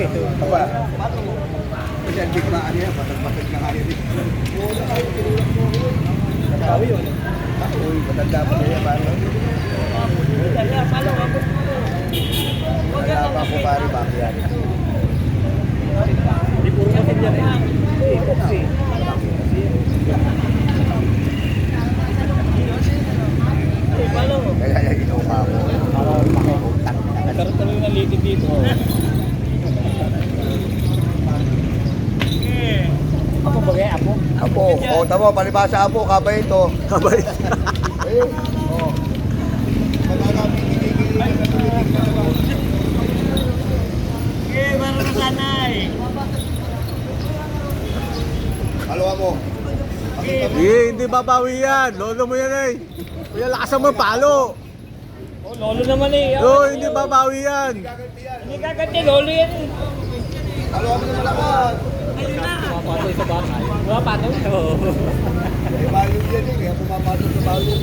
Apa? Kasi ang bigmaan niya, patag-patag na kaya rin. Nagkawi yun. Uy, matanda pa niya, paano? Wala pa po pare, bakyan. Hindi puro matin yan eh. Boxy. Kaya inuha ko. Nagkaroon tuloy ng litid dito. Apo ba kaya apo? Apo, o tamo, palibasa apo, kabay ito. Kabay. Eh, o. Eh, meron na sanay. Halawa mo. Hindi babawi yan. Lolo mo yan eh. Kuya, lakasan mo yung palo. Oh, lolo naman eh. Hindi babawi yan. Hindi kaganti, lolo yan eh. Halawa mo naman lakas. Pumapatoy sa bakal. Pumapatoy? Oo. Eh, bayo yan eh, kaya pumapasok sa bayo.